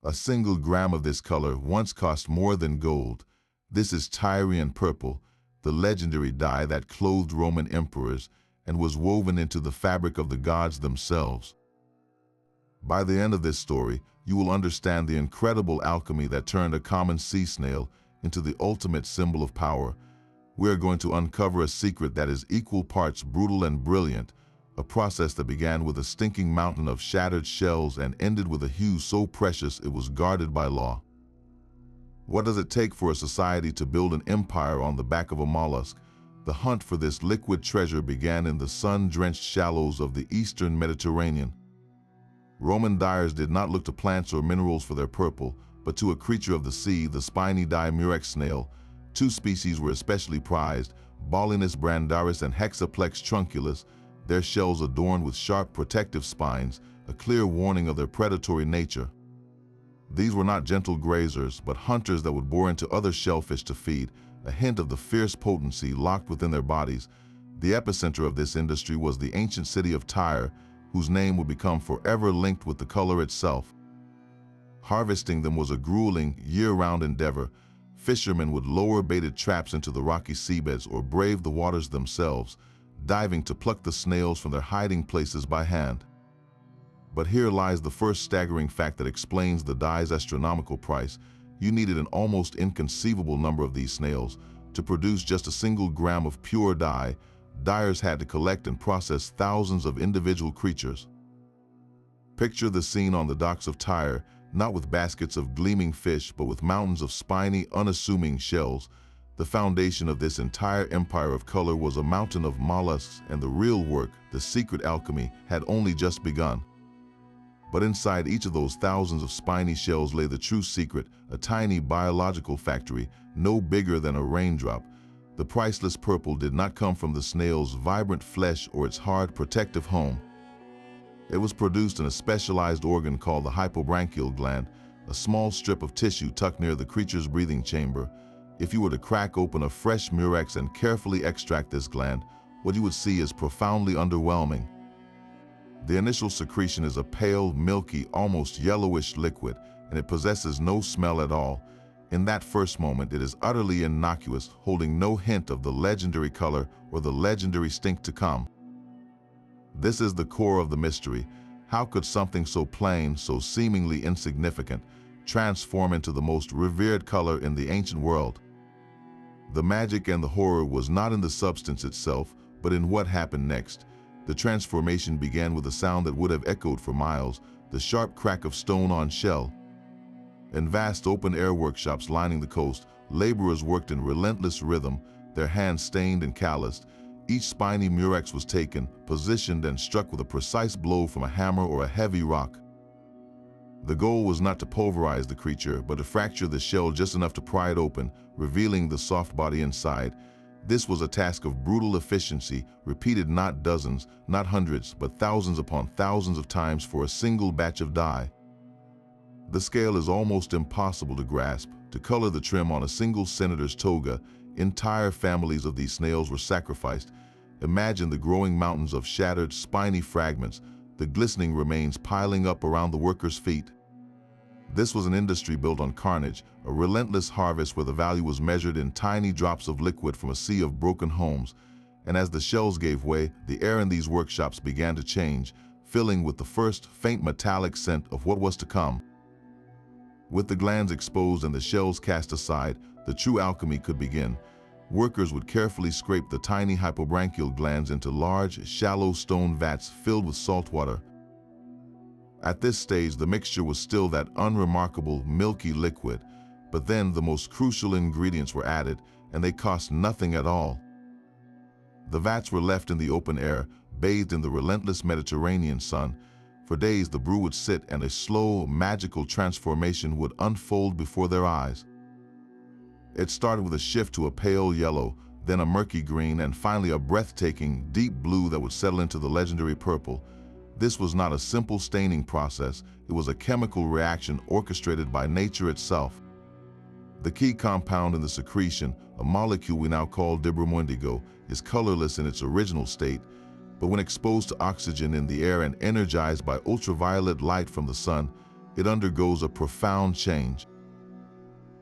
A single gram of this color once cost more than gold. This is Tyrian purple, the legendary dye that clothed Roman emperors and was woven into the fabric of the gods themselves. By the end of this story, you will understand the incredible alchemy that turned a common sea snail into the ultimate symbol of power. We are going to uncover a secret that is equal parts brutal and brilliant, a process that began with a stinking mountain of shattered shells and ended with a hue so precious it was guarded by law. What does it take for a society to build an empire on the back of a mollusk? The hunt for this liquid treasure began in the sun-drenched shallows of the eastern Mediterranean. Roman dyers did not look to plants or minerals for their purple, but to a creature of the sea, the spiny murex snail. Two species were especially prized, Balinus brandaris and Hexaplex trunculus, their shells adorned with sharp protective spines, a clear warning of their predatory nature. These were not gentle grazers, but hunters that would bore into other shellfish to feed, a hint of the fierce potency locked within their bodies. The epicenter of this industry was the ancient city of Tyre, whose name would become forever linked with the color itself. Harvesting them was a grueling, year-round endeavor. Fishermen would lower baited traps into the rocky seabeds or brave the waters themselves, diving to pluck the snails from their hiding places by hand. But here lies the first staggering fact that explains the dye's astronomical price. You needed an almost inconceivable number of these snails. To produce just a single gram of pure dye, dyers had to collect and process thousands of individual creatures. Picture the scene on the docks of Tyre, not with baskets of gleaming fish, but with mountains of spiny, unassuming shells. The foundation of this entire empire of color was a mountain of mollusks, and the real work, the secret alchemy, had only just begun. But inside each of those thousands of spiny shells lay the true secret, a tiny biological factory, no bigger than a raindrop. The priceless purple did not come from the snail's vibrant flesh or its hard protective home. It was produced in a specialized organ called the hypobranchial gland, a small strip of tissue tucked near the creature's breathing chamber. If you were to crack open a fresh murex and carefully extract this gland, what you would see is profoundly underwhelming. The initial secretion is a pale, milky, almost yellowish liquid, and it possesses no smell at all. In that first moment, it is utterly innocuous, holding no hint of the legendary color or the legendary stink to come. This is the core of the mystery. How could something so plain, so seemingly insignificant, transform into the most revered color in the ancient world? The magic and the horror was not in the substance itself, but in what happened next. The transformation began with a sound that would have echoed for miles, the sharp crack of stone on shell. In vast open-air workshops lining the coast, laborers worked in relentless rhythm, their hands stained and calloused. Each spiny murex was taken, positioned, and struck with a precise blow from a hammer or a heavy rock. The goal was not to pulverize the creature, but to fracture the shell just enough to pry it open, revealing the soft body inside. This was a task of brutal efficiency, repeated not dozens, not hundreds, but thousands upon thousands of times for a single batch of dye. The scale is almost impossible to grasp. To color the trim on a single senator's toga, entire families of these snails were sacrificed. Imagine the growing mountains of shattered, spiny fragments, the glistening remains piling up around the workers' feet. This was an industry built on carnage, a relentless harvest where the value was measured in tiny drops of liquid from a sea of broken homes. And as the shells gave way, the air in these workshops began to change, filling with the first faint metallic scent of what was to come. With the glands exposed and the shells cast aside, the true alchemy could begin. Workers would carefully scrape the tiny hypobranchial glands into large, shallow stone vats filled with salt water. At this stage, the mixture was still that unremarkable, milky liquid, but then the most crucial ingredients were added, and they cost nothing at all. The vats were left in the open air, bathed in the relentless Mediterranean sun. For days, the brew would sit, and a slow, magical transformation would unfold before their eyes. It started with a shift to a pale yellow, then a murky green, and finally a breathtaking, deep blue that would settle into the legendary purple. This was not a simple staining process, it was a chemical reaction orchestrated by nature itself. The key compound in the secretion, a molecule we now call dibromoindigo, is colorless in its original state, but when exposed to oxygen in the air and energized by ultraviolet light from the sun, it undergoes a profound change.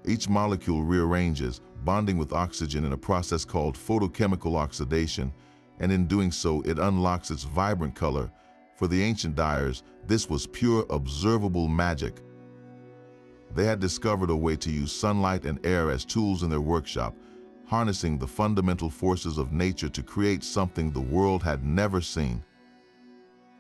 Each molecule rearranges, bonding with oxygen in a process called photochemical oxidation, and in doing so, it unlocks its vibrant color. For the ancient dyers, this was pure observable magic. They had discovered a way to use sunlight and air as tools in their workshop, harnessing the fundamental forces of nature to create something the world had never seen.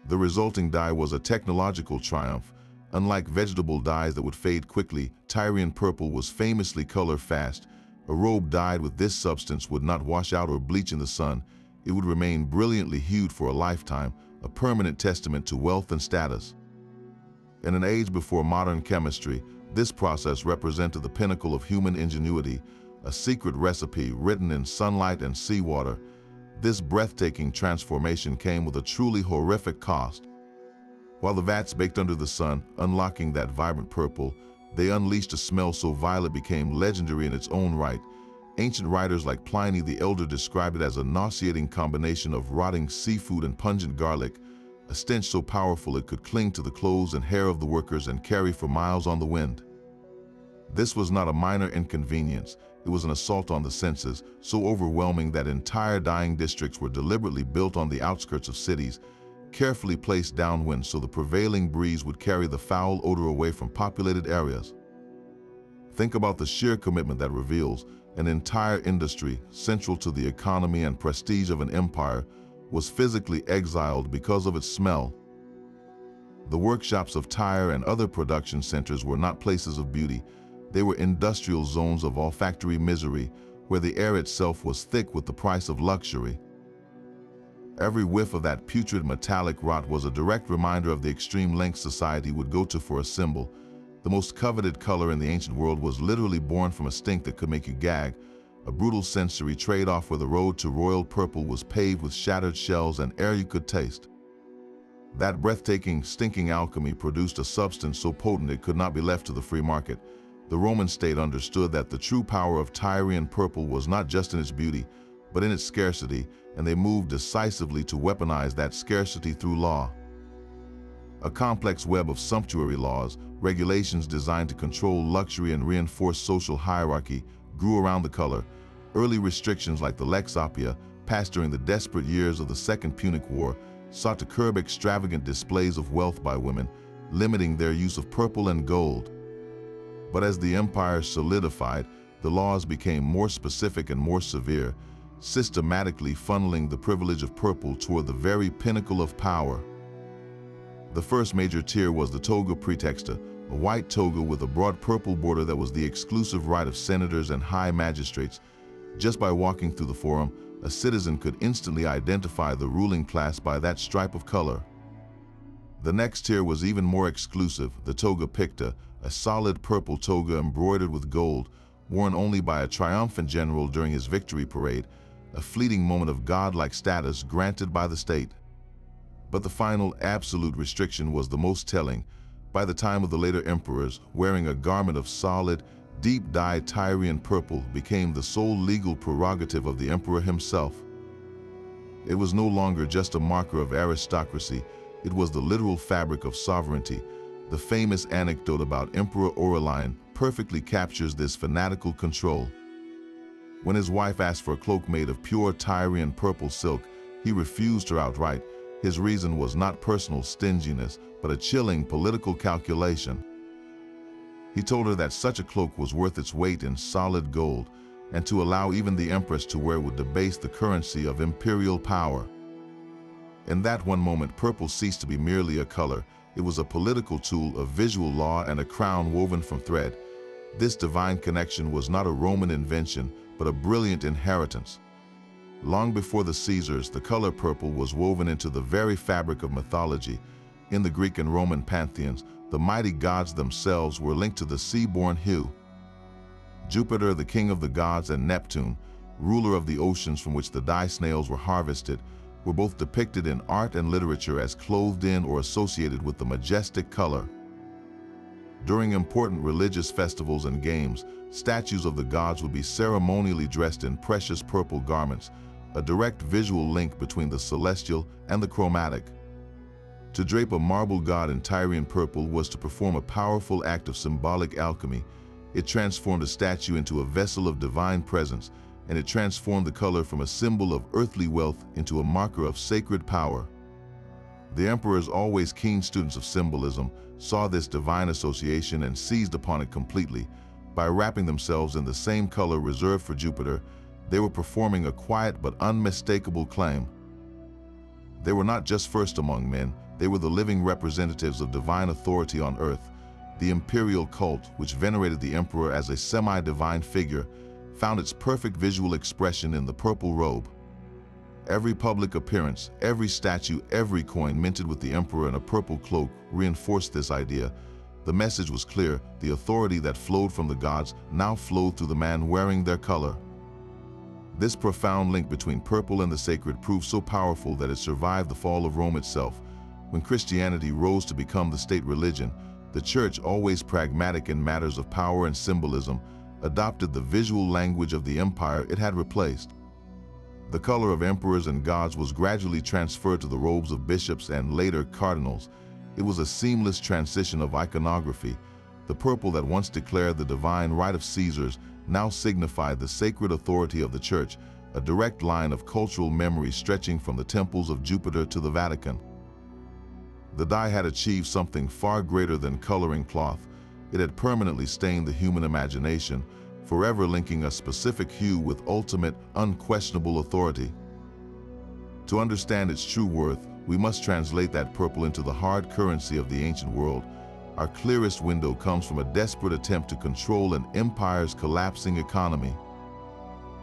The resulting dye was a technological triumph. Unlike vegetable dyes that would fade quickly, Tyrian purple was famously color fast. A robe dyed with this substance would not wash out or bleach in the sun. It would remain brilliantly hued for a lifetime, a permanent testament to wealth and status. In an age before modern chemistry, this process represented the pinnacle of human ingenuity, a secret recipe written in sunlight and seawater. This breathtaking transformation came with a truly horrific cost. While the vats baked under the sun, unlocking that vibrant purple, they unleashed a smell so vile it became legendary in its own right. Ancient writers like Pliny the Elder described it as a nauseating combination of rotting seafood and pungent garlic, a stench so powerful it could cling to the clothes and hair of the workers and carry for miles on the wind. This was not a minor inconvenience. It was an assault on the senses, so overwhelming that entire dyeing districts were deliberately built on the outskirts of cities, carefully placed downwind so the prevailing breeze would carry the foul odor away from populated areas. Think about the sheer commitment that reveals. An entire industry, central to the economy and prestige of an empire, was physically exiled because of its smell. The workshops of Tyre and other production centers were not places of beauty. They were industrial zones of olfactory misery, where the air itself was thick with the price of luxury. Every whiff of that putrid metallic rot was a direct reminder of the extreme lengths society would go to for a symbol. The most coveted color in the ancient world was literally born from a stink that could make you gag, a brutal sensory trade-off where the road to royal purple was paved with shattered shells and air you could taste. That breathtaking, stinking alchemy produced a substance so potent it could not be left to the free market. The Roman state understood that the true power of Tyrian purple was not just in its beauty, but in its scarcity, and they moved decisively to weaponize that scarcity through law. A complex web of sumptuary laws, regulations designed to control luxury and reinforce social hierarchy, grew around the color. Early restrictions like the Lex Appia, passed during the desperate years of the Second Punic War, sought to curb extravagant displays of wealth by women, limiting their use of purple and gold. But as the empire solidified, the laws became more specific and more severe, systematically funneling the privilege of purple toward the very pinnacle of power. The first major tier was the toga praetexta, a white toga with a broad purple border that was the exclusive right of senators and high magistrates. Just by walking through the forum, a citizen could instantly identify the ruling class by that stripe of color. The next tier was even more exclusive, the toga picta, a solid purple toga embroidered with gold, worn only by a triumphant general during his victory parade, a fleeting moment of godlike status granted by the state. But the final absolute restriction was the most telling. By the time of the later emperors, wearing a garment of solid, deep-dyed Tyrian purple became the sole legal prerogative of the emperor himself. It was no longer just a marker of aristocracy, it was the literal fabric of sovereignty. The famous anecdote about Emperor Aurelian perfectly captures this fanatical control. When his wife asked for a cloak made of pure Tyrian purple silk, he refused her outright. His reason was not personal stinginess, but a chilling political calculation. He told her that such a cloak was worth its weight in solid gold, and to allow even the empress to wear would debase the currency of imperial power. In that one moment, purple ceased to be merely a color. It was a political tool, a visual law, and a crown woven from thread. This divine connection was not a Roman invention, but a brilliant inheritance. Long before the Caesars, the color purple was woven into the very fabric of mythology. In the Greek and Roman pantheons, the mighty gods themselves were linked to the sea-born hue. Jupiter, the king of the gods, and Neptune, ruler of the oceans from which the dye snails were harvested, were both depicted in art and literature as clothed in or associated with the majestic color. During important religious festivals and games, statues of the gods would be ceremonially dressed in precious purple garments, a direct visual link between the celestial and the chromatic. To drape a marble god in Tyrian purple was to perform a powerful act of symbolic alchemy. It transformed a statue into a vessel of divine presence, and it transformed the color from a symbol of earthly wealth into a marker of sacred power. The emperors, always keen students of symbolism, saw this divine association and seized upon it completely. By wrapping themselves in the same color reserved for Jupiter, they were performing a quiet but unmistakable claim. They were not just first among men, they were the living representatives of divine authority on earth. The imperial cult, which venerated the emperor as a semi-divine figure, found its perfect visual expression in the purple robe. Every public appearance, every statue, every coin minted with the emperor in a purple cloak reinforced this idea. The message was clear: the authority that flowed from the gods now flowed through the man wearing their color. This profound link between purple and the sacred proved so powerful that it survived the fall of Rome itself. When Christianity rose to become the state religion, the Church, always pragmatic in matters of power and symbolism, adopted the visual language of the empire it had replaced. The color of emperors and gods was gradually transferred to the robes of bishops and later cardinals. It was a seamless transition of iconography. The purple that once declared the divine right of Caesars now signified the sacred authority of the Church, a direct line of cultural memory stretching from the temples of Jupiter to the Vatican. The dye had achieved something far greater than coloring cloth. It had permanently stained the human imagination, forever linking a specific hue with ultimate, unquestionable authority. To understand its true worth, we must translate that purple into the hard currency of the ancient world. Our clearest window comes from a desperate attempt to control an empire's collapsing economy.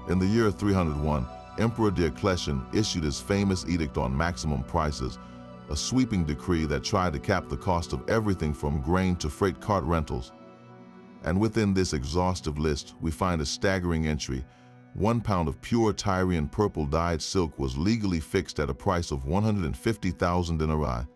In the year 301, Emperor Diocletian issued his famous edict on maximum prices, a sweeping decree that tried to cap the cost of everything from grain to freight cart rentals. And within this exhaustive list, we find a staggering entry. 1 pound of pure Tyrian purple dyed silk was legally fixed at a price of 150,000 denarii.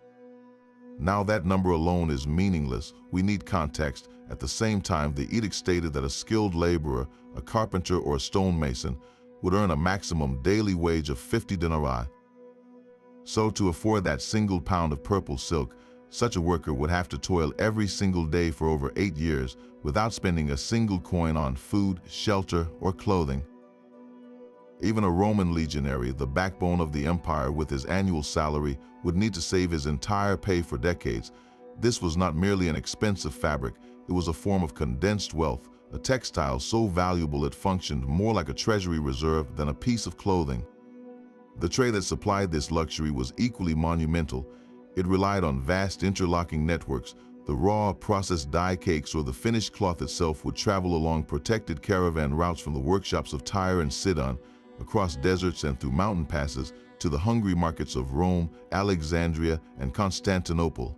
Now that number alone is meaningless. We need context. At the same time, the edict stated that a skilled laborer, a carpenter or a stonemason, would earn a maximum daily wage of 50 denarii. So to afford that single pound of purple silk, such a worker would have to toil every single day for over 8 years without spending a single coin on food, shelter, or clothing. Even a Roman legionary, the backbone of the empire with his annual salary, would need to save his entire pay for decades. This was not merely an expensive fabric, it was a form of condensed wealth, a textile so valuable it functioned more like a treasury reserve than a piece of clothing. The trade that supplied this luxury was equally monumental. It relied on vast interlocking networks. The raw, processed dye cakes or the finished cloth itself would travel along protected caravan routes from the workshops of Tyre and Sidon, across deserts and through mountain passes, to the hungry markets of Rome, Alexandria, and Constantinople.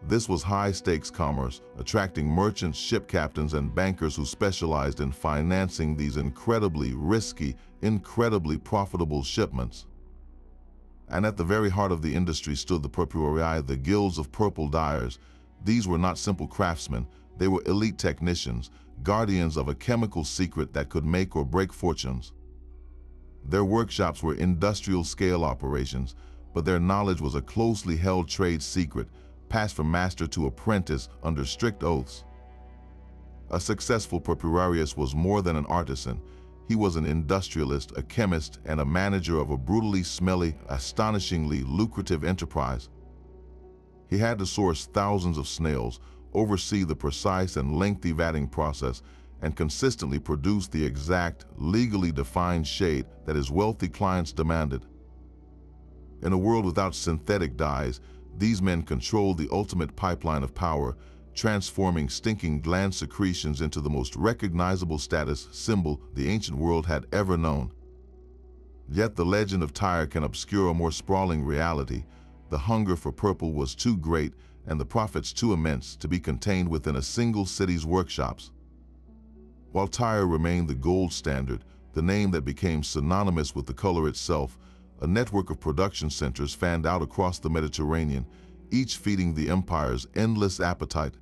This was high-stakes commerce, attracting merchants, ship captains, and bankers who specialized in financing these incredibly risky, incredibly profitable shipments. And at the very heart of the industry stood the purpureae, the guilds of purple dyers. These were not simple craftsmen, they were elite technicians, guardians of a chemical secret that could make or break fortunes. Their workshops were industrial-scale operations, but their knowledge was a closely held trade secret, passed from master to apprentice under strict oaths. A successful purpurarius was more than an artisan. He was an industrialist, a chemist, and a manager of a brutally smelly, astonishingly lucrative enterprise. He had to source thousands of snails, oversee the precise and lengthy vatting process, and consistently produce the exact, legally defined shade that his wealthy clients demanded. In a world without synthetic dyes, these men controlled the ultimate pipeline of power, transforming stinking gland secretions into the most recognizable status symbol the ancient world had ever known. Yet the legend of Tyre can obscure a more sprawling reality. The hunger for purple was too great and the profits too immense to be contained within a single city's workshops. While Tyre remained the gold standard, the name that became synonymous with the color itself, a network of production centers fanned out across the Mediterranean, each feeding the empire's endless appetite.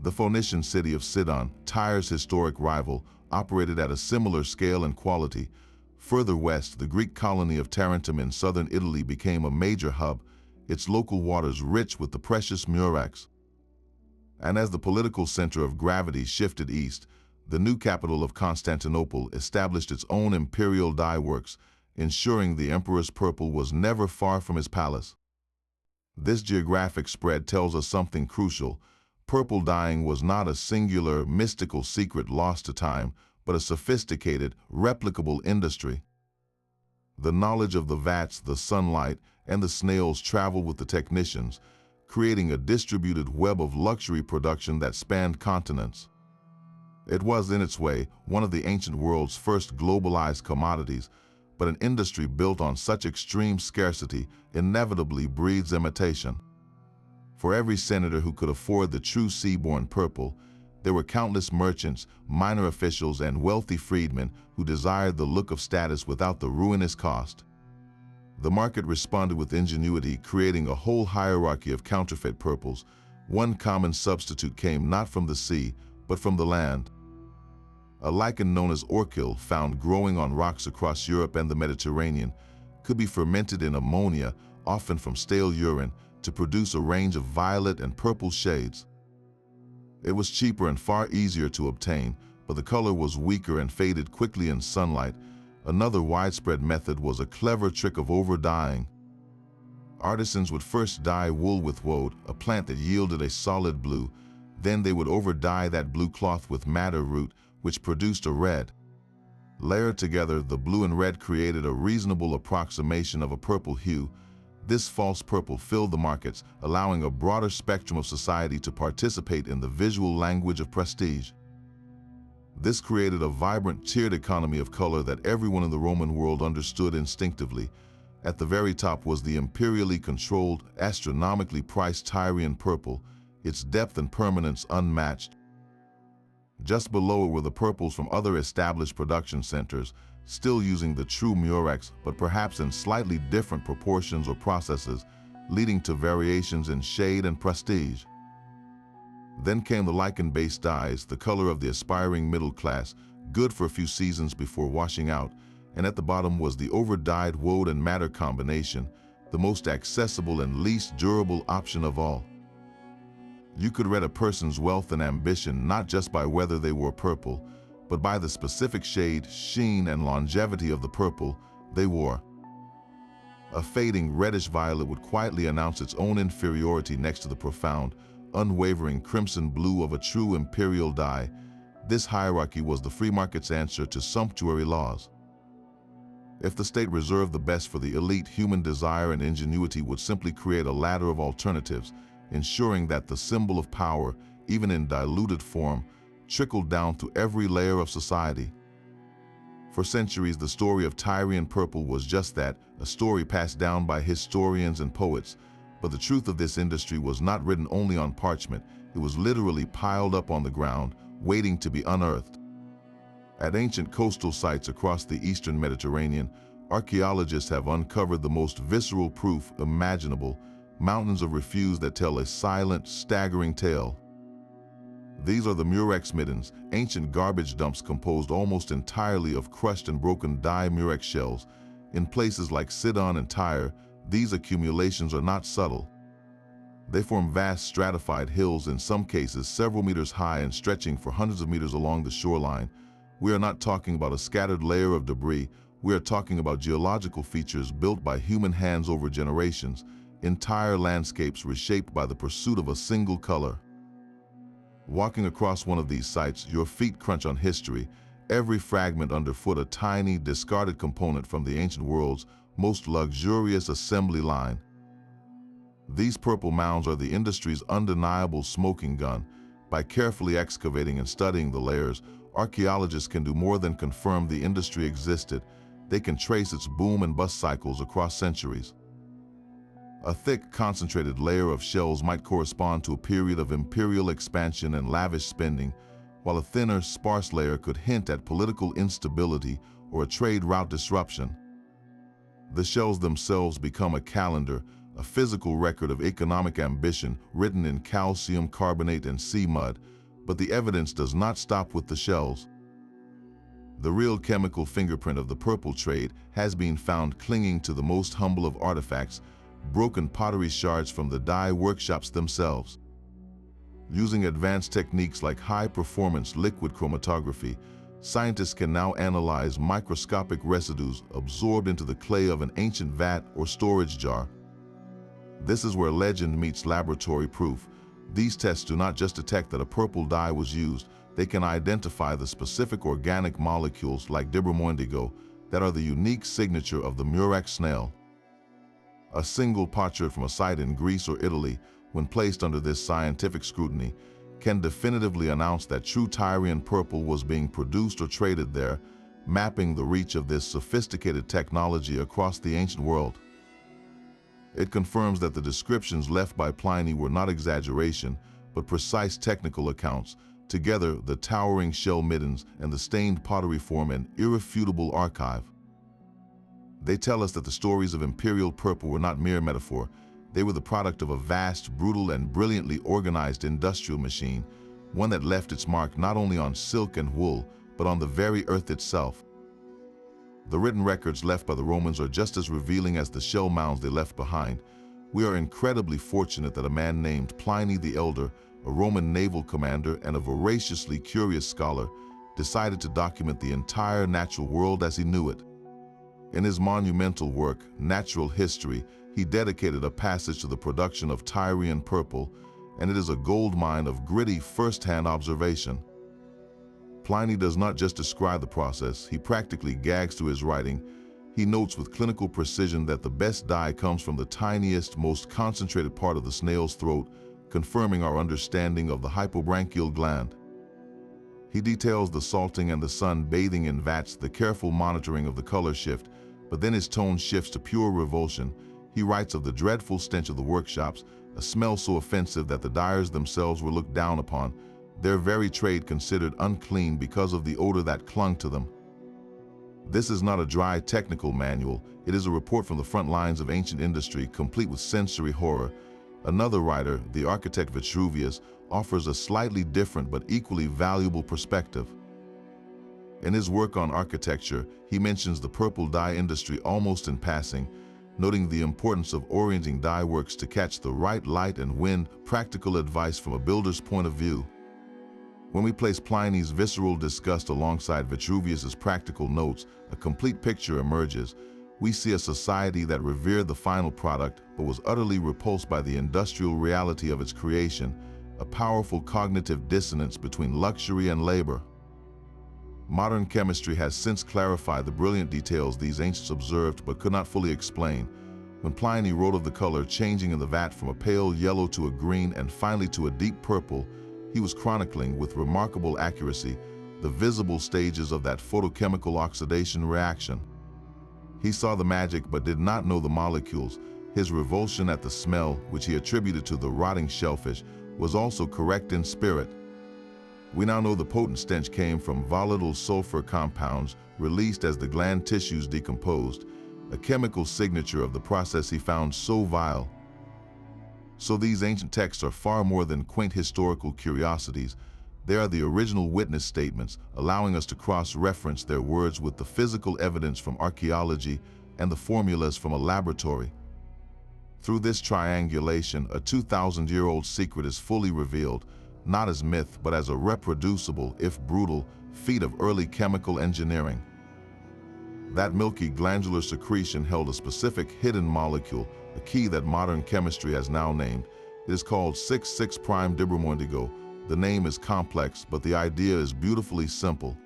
The Phoenician city of Sidon, Tyre's historic rival, operated at a similar scale and quality. Further west, the Greek colony of Tarentum in southern Italy became a major hub, its local waters rich with the precious murex. And as the political center of gravity shifted east, the new capital of Constantinople established its own imperial dye works, ensuring the emperor's purple was never far from his palace. This geographic spread tells us something crucial. Purple dyeing was not a singular, mystical secret lost to time, but a sophisticated, replicable industry. The knowledge of the vats, the sunlight, and the snails traveled with the technicians, creating a distributed web of luxury production that spanned continents. It was, in its way, one of the ancient world's first globalized commodities, but an industry built on such extreme scarcity inevitably breeds imitation. For every senator who could afford the true sea-born purple, there were countless merchants, minor officials, and wealthy freedmen who desired the look of status without the ruinous cost. The market responded with ingenuity, creating a whole hierarchy of counterfeit purples. One common substitute came not from the sea, but from the land. A lichen known as orchil, found growing on rocks across Europe and the Mediterranean, could be fermented in ammonia, often from stale urine, to produce a range of violet and purple shades. It was cheaper and far easier to obtain, but the color was weaker and faded quickly in sunlight. Another widespread method was a clever trick of over-dyeing. Artisans would first dye wool with woad, a plant that yielded a solid blue. Then they would over-dye that blue cloth with madder root, which produced a red. Layered together, the blue and red created a reasonable approximation of a purple hue. This false purple filled the markets, allowing a broader spectrum of society to participate in the visual language of prestige. This created a vibrant, tiered economy of color that everyone in the Roman world understood instinctively. At the very top was the imperially controlled, astronomically priced Tyrian purple, its depth and permanence unmatched. Just below it were the purples from other established production centers, still using the true murex, but perhaps in slightly different proportions or processes, leading to variations in shade and prestige. Then came the lichen-based dyes, the color of the aspiring middle class, good for a few seasons before washing out, and at the bottom was the over-dyed woad and madder combination, the most accessible and least durable option of all. You could read a person's wealth and ambition not just by whether they wore purple, but by the specific shade, sheen, and longevity of the purple they wore. A fading reddish-violet would quietly announce its own inferiority next to the profound, unwavering crimson blue of a true imperial dye. This hierarchy was the free market's answer to sumptuary laws. If the state reserved the best for the elite, human desire and ingenuity would simply create a ladder of alternatives, ensuring that the symbol of power, even in diluted form, trickled down to every layer of society. For centuries, the story of Tyrian purple was just that, a story passed down by historians and poets. But the truth of this industry was not written only on parchment, it was literally piled up on the ground, waiting to be unearthed. At ancient coastal sites across the eastern Mediterranean, archaeologists have uncovered the most visceral proof imaginable, mountains of refuse that tell a silent, staggering tale. These are the murex middens, ancient garbage dumps composed almost entirely of crushed and broken dye murex shells. In places like Sidon and Tyre, these accumulations are not subtle. They form vast stratified hills, in some cases several meters high and stretching for hundreds of meters along the shoreline. We are not talking about a scattered layer of debris, we are talking about geological features built by human hands over generations, entire landscapes reshaped by the pursuit of a single color. Walking across one of these sites, your feet crunch on history, every fragment underfoot a tiny, discarded component from the ancient world's most luxurious assembly line. These purple mounds are the industry's undeniable smoking gun. By carefully excavating and studying the layers, archaeologists can do more than confirm the industry existed. They can trace its boom and bust cycles across centuries. A thick, concentrated layer of shells might correspond to a period of imperial expansion and lavish spending, while a thinner, sparse layer could hint at political instability or a trade route disruption. The shells themselves become a calendar, a physical record of economic ambition written in calcium carbonate and sea mud, but the evidence does not stop with the shells. The real chemical fingerprint of the purple trade has been found clinging to the most humble of artifacts, broken pottery shards from the dye workshops themselves. Using advanced techniques like high-performance liquid chromatography, scientists can now analyze microscopic residues absorbed into the clay of an ancient vat or storage jar. This is where legend meets laboratory proof. These tests do not just detect that a purple dye was used, they can identify the specific organic molecules like unbearable indigo that are the unique signature of the murex snail. A single potsherd from a site in Greece or Italy, when placed under this scientific scrutiny, can definitively announce that true Tyrian purple was being produced or traded there, mapping the reach of this sophisticated technology across the ancient world. It confirms that the descriptions left by Pliny were not exaggeration, but precise technical accounts. Together, the towering shell middens and the stained pottery form an irrefutable archive. They tell us that the stories of imperial purple were not mere metaphor. They were the product of a vast, brutal, and brilliantly organized industrial machine, one that left its mark not only on silk and wool, but on the very earth itself. The written records left by the Romans are just as revealing as the shell mounds they left behind. We are incredibly fortunate that a man named Pliny the Elder, a Roman naval commander and a voraciously curious scholar, decided to document the entire natural world as he knew it. In his monumental work, Natural History, he dedicated a passage to the production of Tyrian purple, and it is a goldmine of gritty first-hand observation. Pliny does not just describe the process, he practically gags through his writing. He notes with clinical precision that the best dye comes from the tiniest, most concentrated part of the snail's throat, confirming our understanding of the hypobranchial gland. He details the salting and the sun bathing in vats, the careful monitoring of the color shift, but then his tone shifts to pure revulsion. He writes of the dreadful stench of the workshops, a smell so offensive that the dyers themselves were looked down upon, their very trade considered unclean because of the odor that clung to them. This is not a dry technical manual, it is a report from the front lines of ancient industry, complete with sensory horror. Another writer, the architect Vitruvius, offers a slightly different but equally valuable perspective. In his work on architecture, he mentions the purple dye industry almost in passing, noting the importance of orienting dye works to catch the right light and wind, practical advice from a builder's point of view. When we place Pliny's visceral disgust alongside Vitruvius's practical notes, a complete picture emerges. We see a society that revered the final product but was utterly repulsed by the industrial reality of its creation, a powerful cognitive dissonance between luxury and labor. Modern chemistry has since clarified the brilliant details these ancients observed but could not fully explain. When Pliny wrote of the color changing in the vat from a pale yellow to a green and finally to a deep purple, he was chronicling with remarkable accuracy the visible stages of that photochemical oxidation reaction. He saw the magic but did not know the molecules. His revulsion at the smell, which he attributed to the rotting shellfish, was also correct in spirit. We now know the potent stench came from volatile sulfur compounds released as the gland tissues decomposed, a chemical signature of the process he found so vile. So these ancient texts are far more than quaint historical curiosities. They are the original witness statements, allowing us to cross-reference their words with the physical evidence from archaeology and the formulas from a laboratory. Through this triangulation, a 2,000-year-old secret is fully revealed, not as myth but as a reproducible, if brutal, feat of early chemical engineering. That milky glandular secretion held a specific hidden molecule, a key that modern chemistry has now named. It is called 6,6'-unbearable indigo. The name is complex, but the idea is beautifully simple.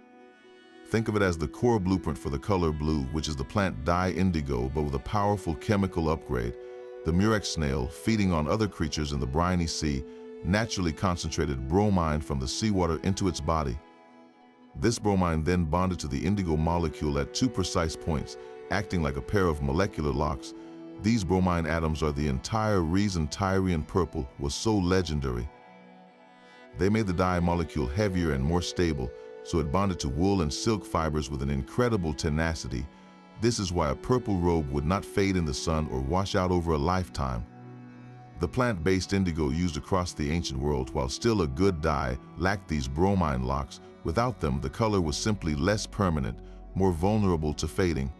Think of it as the core blueprint for the color blue, which is the plant dye indigo, but with a powerful chemical upgrade. The murex snail, feeding on other creatures in the briny sea, naturally concentrated bromine from the seawater into its body. This bromine then bonded to the indigo molecule at two precise points, acting like a pair of molecular locks. These bromine atoms are the entire reason Tyrian purple was so legendary. They made the dye molecule heavier and more stable, so it bonded to wool and silk fibers with an incredible tenacity. This is why a purple robe would not fade in the sun or wash out over a lifetime. The plant-based indigo used across the ancient world, while still a good dye, lacked these bromine locks. Without them, the color was simply less permanent, more vulnerable to fading.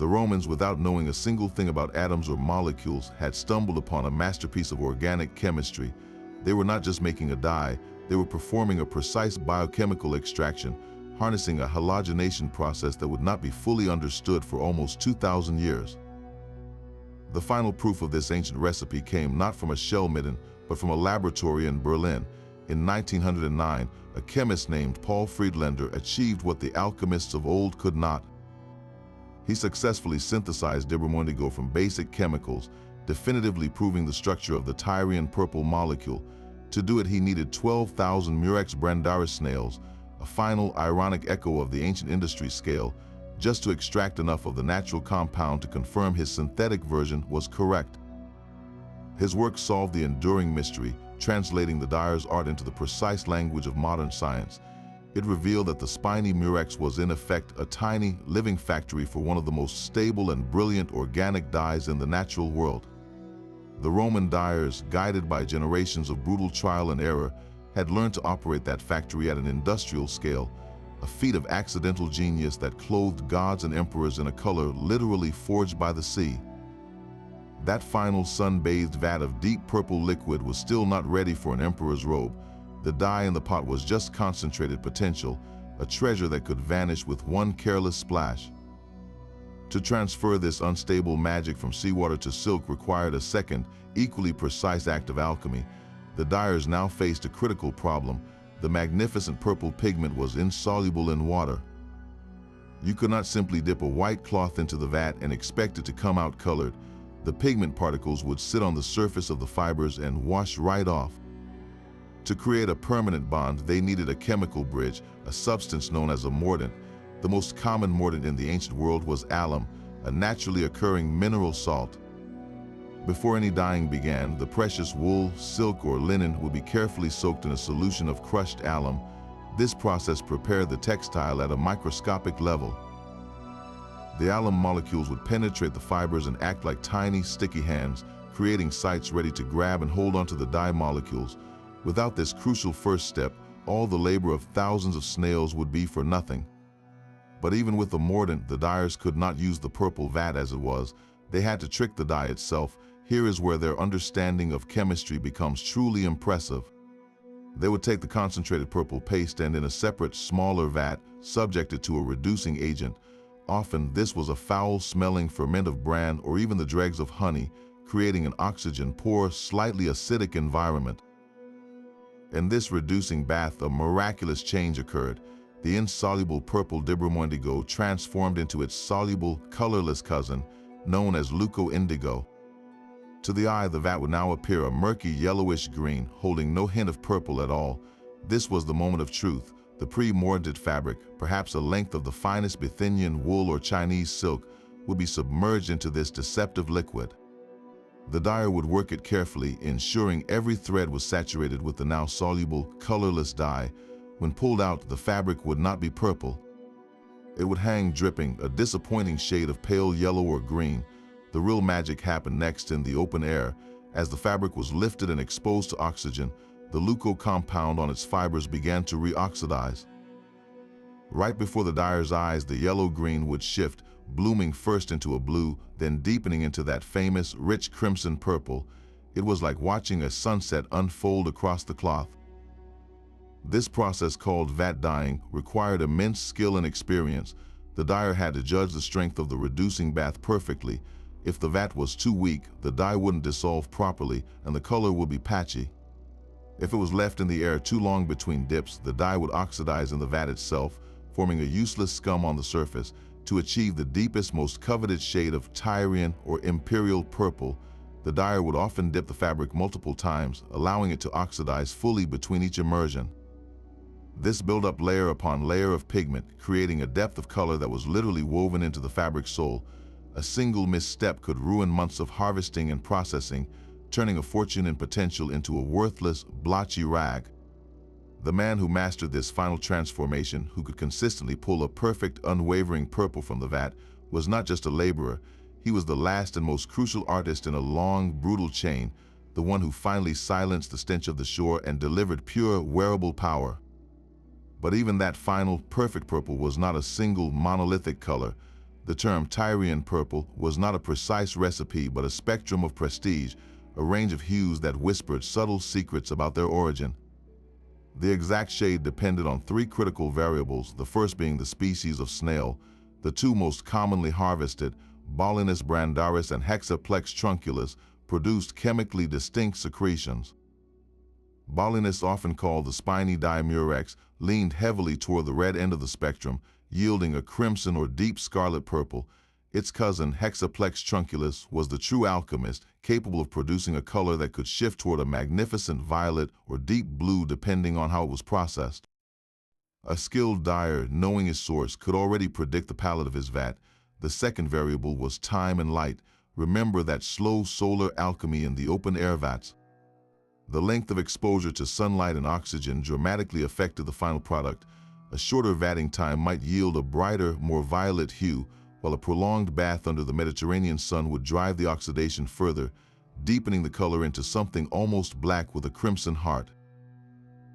The Romans, without knowing a single thing about atoms or molecules, had stumbled upon a masterpiece of organic chemistry. They were not just making a dye, they were performing a precise biochemical extraction, harnessing a halogenation process that would not be fully understood for almost 2,000 years. The final proof of this ancient recipe came not from a shell midden, but from a laboratory in Berlin. In 1909, a chemist named Paul Friedlander achieved what the alchemists of old could not. He successfully synthesized dibrimondigo from basic chemicals, definitively proving the structure of the Tyrian purple molecule. To do it, he needed 12,000 Murex brandaris snails, a final, ironic echo of the ancient industry scale, just to extract enough of the natural compound to confirm his synthetic version was correct. His work solved the enduring mystery, translating the dyer's art into the precise language of modern science. It revealed that the spiny murex was in effect a tiny, living factory for one of the most stable and brilliant organic dyes in the natural world. The Roman dyers, guided by generations of brutal trial and error, had learned to operate that factory at an industrial scale, a feat of accidental genius that clothed gods and emperors in a color literally forged by the sea. That final sun-bathed vat of deep purple liquid was still not ready for an emperor's robe. The dye in the pot was just concentrated potential, a treasure that could vanish with one careless splash. To transfer this unstable magic from seawater to silk required a second, equally precise act of alchemy. The dyers now faced a critical problem. The magnificent purple pigment was insoluble in water. You could not simply dip a white cloth into the vat and expect it to come out colored. The pigment particles would sit on the surface of the fibers and wash right off. To create a permanent bond, they needed a chemical bridge, a substance known as a mordant. The most common mordant in the ancient world was alum, a naturally occurring mineral salt. Before any dyeing began, the precious wool, silk, or linen would be carefully soaked in a solution of crushed alum. This process prepared the textile at a microscopic level. The alum molecules would penetrate the fibers and act like tiny, sticky hands, creating sites ready to grab and hold onto the dye molecules. Without this crucial first step, all the labor of thousands of snails would be for nothing. But even with the mordant, the dyers could not use the purple vat as it was. They had to trick the dye itself. Here is where their understanding of chemistry becomes truly impressive. They would take the concentrated purple paste and in a separate, smaller vat, subject it to a reducing agent. Often this was a foul-smelling ferment of bran or even the dregs of honey, creating an oxygen-poor, slightly acidic environment. In this reducing bath, a miraculous change occurred. The insoluble purple dibrimondigo transformed into its soluble, colorless cousin, known as leuco-indigo. To the eye, the vat would now appear a murky yellowish green, holding no hint of purple at all. This was the moment of truth. The pre-mordant fabric, perhaps a length of the finest Bithynian wool or Chinese silk, would be submerged into this deceptive liquid. The dyer would work it carefully, ensuring every thread was saturated with the now soluble, colorless dye. When pulled out, the fabric would not be purple. It would hang dripping, a disappointing shade of pale yellow or green. The real magic happened next in the open air. As the fabric was lifted and exposed to oxygen, the leuco compound on its fibers began to reoxidize. Right before the dyer's eyes, the yellow-green would shift, blooming first into a blue, then deepening into that famous, rich crimson purple. It was like watching a sunset unfold across the cloth. This process, called vat dyeing, required immense skill and experience. The dyer had to judge the strength of the reducing bath perfectly. If the vat was too weak, the dye wouldn't dissolve properly and the color would be patchy. If it was left in the air too long between dips, the dye would oxidize in the vat itself, forming a useless scum on the surface. To achieve the deepest, most coveted shade of Tyrian or imperial purple, the dyer would often dip the fabric multiple times, allowing it to oxidize fully between each immersion. This built up layer upon layer of pigment, creating a depth of color that was literally woven into the fabric's soul. A single misstep could ruin months of harvesting and processing, turning a fortune in potential into a worthless, blotchy rag. The man who mastered this final transformation, who could consistently pull a perfect, unwavering purple from the vat, was not just a laborer. He was the last and most crucial artist in a long, brutal chain, the one who finally silenced the stench of the shore and delivered pure, wearable power. But even that final, perfect purple was not a single, monolithic color. The term Tyrian purple was not a precise recipe but a spectrum of prestige, a range of hues that whispered subtle secrets about their origin. The exact shade depended on three critical variables, the first being the species of snail. The two most commonly harvested, Balinus brandaris and Hexaplex trunculus, produced chemically distinct secretions. Balinus, often called the spiny dimurex, leaned heavily toward the red end of the spectrum, yielding a crimson or deep scarlet purple. Its cousin, Hexaplex trunculus, was the true alchemist, capable of producing a color that could shift toward a magnificent violet or deep blue depending on how it was processed. A skilled dyer, knowing his source, could already predict the palette of his vat. The second variable was time and light. Remember that slow solar alchemy in the open-air vats. The length of exposure to sunlight and oxygen dramatically affected the final product. A shorter vatting time might yield a brighter, more violet hue, while a prolonged bath under the Mediterranean sun would drive the oxidation further, deepening the color into something almost black with a crimson heart.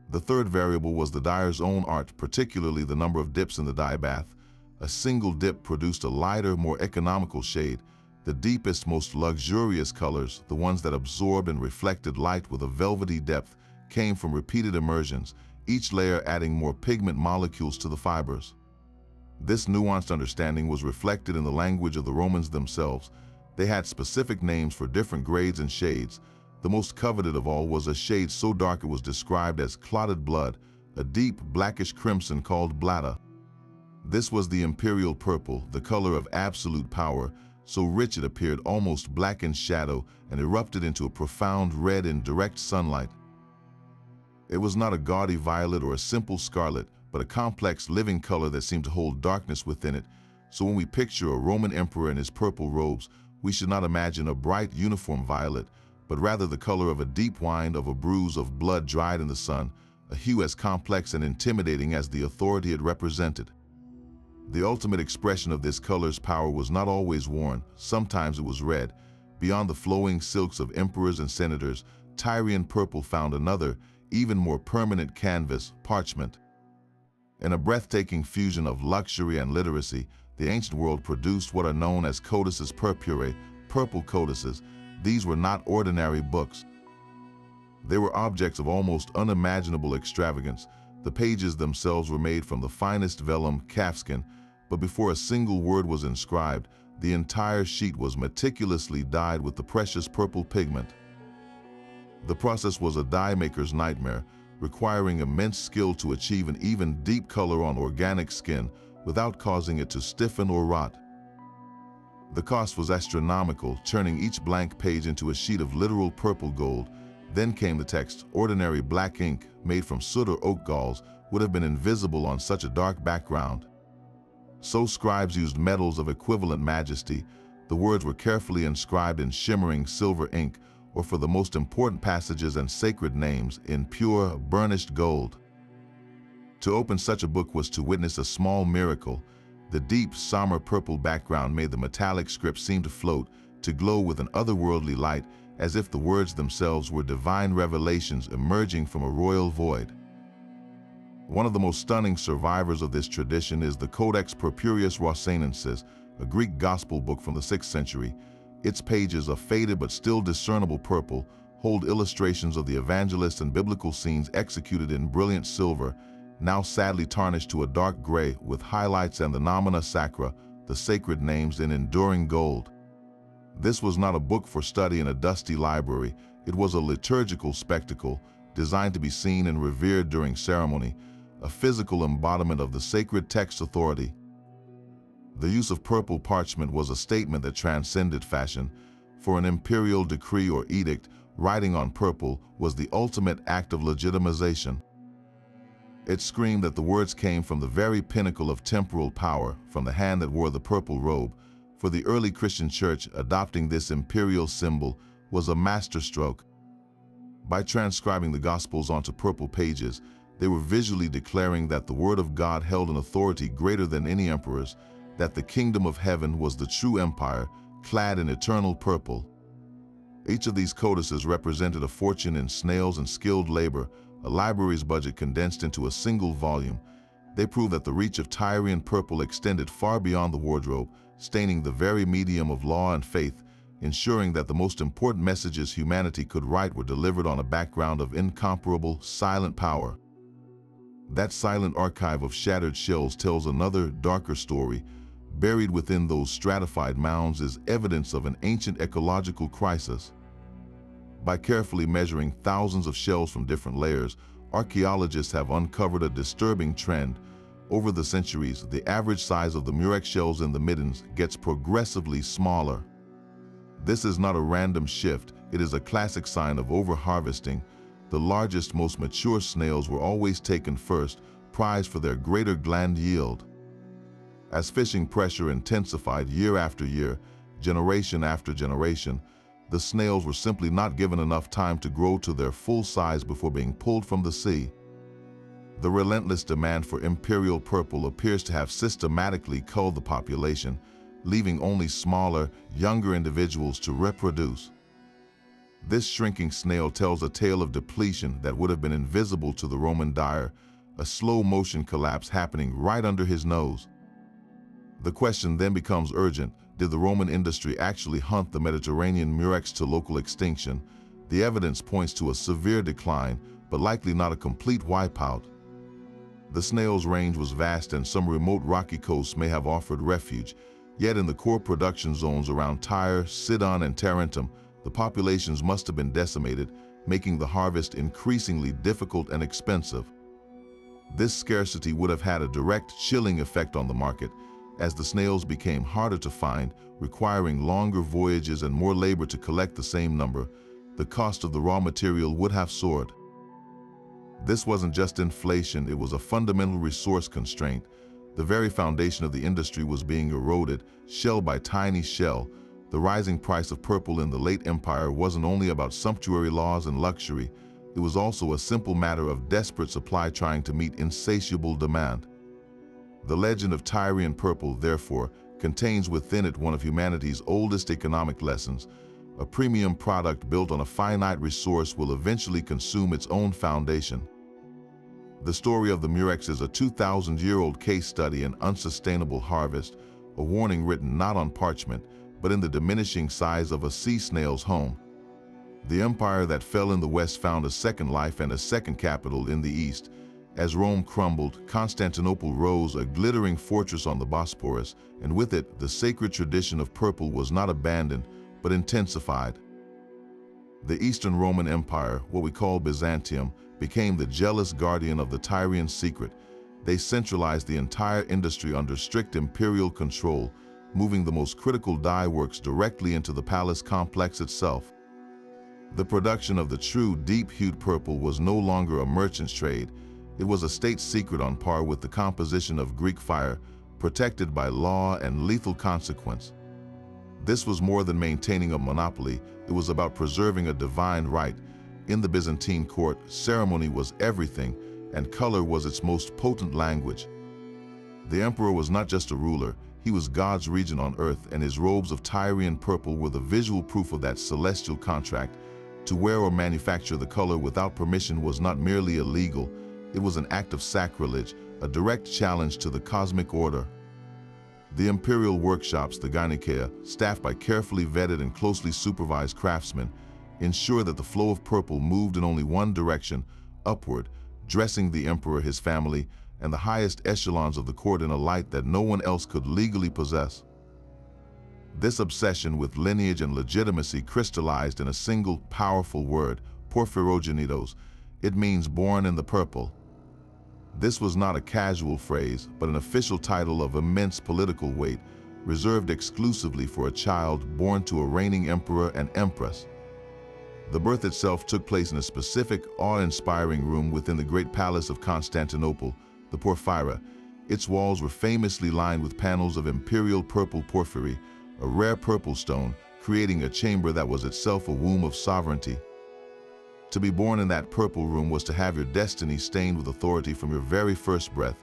The third variable was the dyer's own art, particularly the number of dips in the dye bath. A single dip produced a lighter, more economical shade. The deepest, most luxurious colors, the ones that absorbed and reflected light with a velvety depth, came from repeated immersions, each layer adding more pigment molecules to the fibers. This nuanced understanding was reflected in the language of the Romans themselves. They had specific names for different grades and shades. The most coveted of all was a shade so dark it was described as clotted blood, a deep blackish crimson called blatta. This was the imperial purple, the color of absolute power, so rich it appeared almost black in shadow and erupted into a profound red in direct sunlight. It was not a gaudy violet or a simple scarlet, but a complex living color that seemed to hold darkness within it. So when we picture a Roman emperor in his purple robes, we should not imagine a bright uniform violet, but rather the color of a deep wine, of a bruise of blood dried in the sun, a hue as complex and intimidating as the authority it represented. The ultimate expression of this color's power was not always worn. Sometimes it was red. Beyond the flowing silks of emperors and senators, Tyrian purple found another, even more permanent canvas, parchment. In a breathtaking fusion of luxury and literacy, the ancient world produced what are known as codices purpurae, purple codices. These were not ordinary books. They were objects of almost unimaginable extravagance. The pages themselves were made from the finest vellum, calfskin, but before a single word was inscribed, the entire sheet was meticulously dyed with the precious purple pigment. The process was a dye maker's nightmare, requiring immense skill to achieve an even deep color on organic skin without causing it to stiffen or rot. The cost was astronomical, turning each blank page into a sheet of literal purple gold. Then came the text. Ordinary black ink, made from soot or oak galls, would have been invisible on such a dark background. So scribes used metals of equivalent majesty. The words were carefully inscribed in shimmering silver ink, or for the most important passages and sacred names, in pure, burnished gold. To open such a book was to witness a small miracle. The deep, somber purple background made the metallic script seem to float, to glow with an otherworldly light, as if the words themselves were divine revelations emerging from a royal void. One of the most stunning survivors of this tradition is the Codex Purpureus Rossanensis, a Greek gospel book from the 6th century. Its pages, a faded but still discernible purple, hold illustrations of the evangelists and biblical scenes executed in brilliant silver, now sadly tarnished to a dark gray, with highlights and the nomina sacra, the sacred names, in enduring gold. This was not a book for study in a dusty library. It was a liturgical spectacle, designed to be seen and revered during ceremony, a physical embodiment of the sacred text authority. The use of purple parchment was a statement that transcended fashion. For an imperial decree or edict, writing on purple was the ultimate act of legitimization. It screamed that the words came from the very pinnacle of temporal power, from the hand that wore the purple robe. For the early Christian church, adopting this imperial symbol was a masterstroke. By transcribing the Gospels onto purple pages, they were visually declaring that the Word of God held an authority greater than any emperor's, that the kingdom of heaven was the true empire, clad in eternal purple. Each of these codices represented a fortune in snails and skilled labor, a library's budget condensed into a single volume. They prove that the reach of Tyrian purple extended far beyond the wardrobe, staining the very medium of law and faith, ensuring that the most important messages humanity could write were delivered on a background of incomparable, silent power. That silent archive of shattered shells tells another, darker story. Buried within those stratified mounds is evidence of an ancient ecological crisis. By carefully measuring thousands of shells from different layers, archaeologists have uncovered a disturbing trend. Over the centuries, the average size of the murex shells in the middens gets progressively smaller. This is not a random shift, it is a classic sign of overharvesting. The largest, most mature snails were always taken first, prized for their greater gland yield. As fishing pressure intensified year after year, generation after generation, the snails were simply not given enough time to grow to their full size before being pulled from the sea. The relentless demand for imperial purple appears to have systematically culled the population, leaving only smaller, younger individuals to reproduce. This shrinking snail tells a tale of depletion that would have been invisible to the Roman dyer, a slow-motion collapse happening right under his nose. The question then becomes urgent: did the Roman industry actually hunt the Mediterranean murex to local extinction? The evidence points to a severe decline, but likely not a complete wipeout. The snail's range was vast and some remote rocky coasts may have offered refuge, yet in the core production zones around Tyre, Sidon, and Tarentum, the populations must have been decimated, making the harvest increasingly difficult and expensive. This scarcity would have had a direct chilling effect on the market, as the snails became harder to find, requiring longer voyages and more labor to collect the same number. The cost of the raw material would have soared. This wasn't just inflation, it was a fundamental resource constraint. The very foundation of the industry was being eroded, shell by tiny shell. The rising price of purple in the late empire wasn't only about sumptuary laws and luxury, it was also a simple matter of desperate supply trying to meet insatiable demand. The legend of Tyrian purple, therefore, contains within it one of humanity's oldest economic lessons. A premium product built on a finite resource will eventually consume its own foundation. The story of the murex is a 2,000-year-old case study in unsustainable harvest, a warning written not on parchment, but in the diminishing size of a sea snail's home. The empire that fell in the west found a second life and a second capital in the east. As Rome crumbled, Constantinople rose, a glittering fortress on the Bosporus, and with it, the sacred tradition of purple was not abandoned, but intensified. The Eastern Roman Empire, what we call Byzantium, became the jealous guardian of the Tyrian secret. They centralized the entire industry under strict imperial control, moving the most critical dye works directly into the palace complex itself. The production of the true deep-hued purple was no longer a merchant's trade. It was a state secret on par with the composition of Greek fire, protected by law and lethal consequence. This was more than maintaining a monopoly, it was about preserving a divine right. In the Byzantine court, ceremony was everything, and color was its most potent language. The emperor was not just a ruler, he was God's regent on earth, and his robes of Tyrian purple were the visual proof of that celestial contract. To wear or manufacture the color without permission was not merely illegal, it was an act of sacrilege, a direct challenge to the cosmic order. The imperial workshops, the Gynikeia, staffed by carefully vetted and closely supervised craftsmen, ensure that the flow of purple moved in only one direction, upward, dressing the emperor, his family, and the highest echelons of the court in a light that no one else could legally possess. This obsession with lineage and legitimacy crystallized in a single, powerful word, porphyrogenitos. It means born in the purple. This was not a casual phrase, but an official title of immense political weight, reserved exclusively for a child born to a reigning emperor and empress. The birth itself took place in a specific, awe-inspiring room within the great palace of Constantinople, the Porphyra. Its walls were famously lined with panels of imperial purple porphyry, a rare purple stone, creating a chamber that was itself a womb of sovereignty. To be born in that purple room was to have your destiny stained with authority from your very first breath.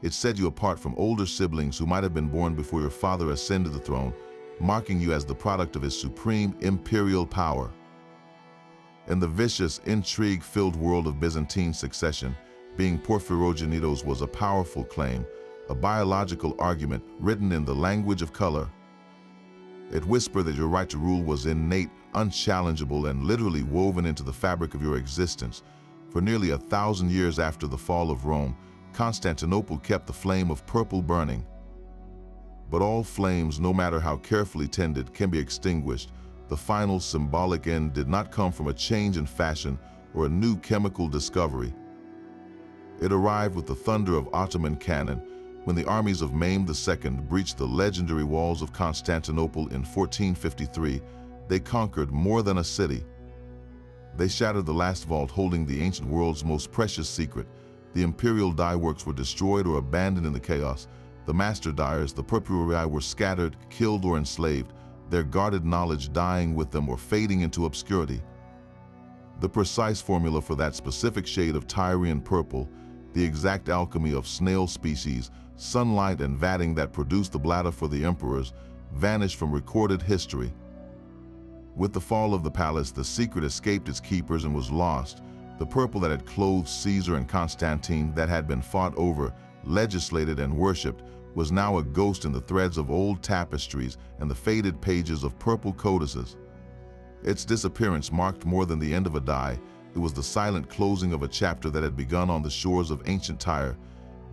It set you apart from older siblings who might have been born before your father ascended the throne, marking you as the product of his supreme imperial power. In the vicious, intrigue-filled world of Byzantine succession, being porphyrogenitos was a powerful claim, a biological argument written in the language of color. It whispered that your right to rule was innate, unchallengeable, and literally woven into the fabric of your existence. For nearly 1,000 years after the fall of Rome, Constantinople kept the flame of purple burning. But all flames, no matter how carefully tended, can be extinguished. The final symbolic end did not come from a change in fashion or a new chemical discovery. It arrived with the thunder of Ottoman cannon, when the armies of Mehmed II breached the legendary walls of Constantinople in 1453. They conquered more than a city. They shattered the last vault holding the ancient world's most precious secret. The imperial dye works were destroyed or abandoned in the chaos. The master dyers, the purpureae, were scattered, killed, or enslaved, their guarded knowledge dying with them or fading into obscurity. The precise formula for that specific shade of Tyrian purple, the exact alchemy of snail species, sunlight, and vatting that produced the bladder for the emperors, vanished from recorded history. With the fall of the palace, the secret escaped its keepers and was lost. The purple that had clothed Caesar and Constantine, that had been fought over, legislated, and worshipped, was now a ghost in the threads of old tapestries and the faded pages of purple codices. Its disappearance marked more than the end of a dye. It was the silent closing of a chapter that had begun on the shores of ancient Tyre.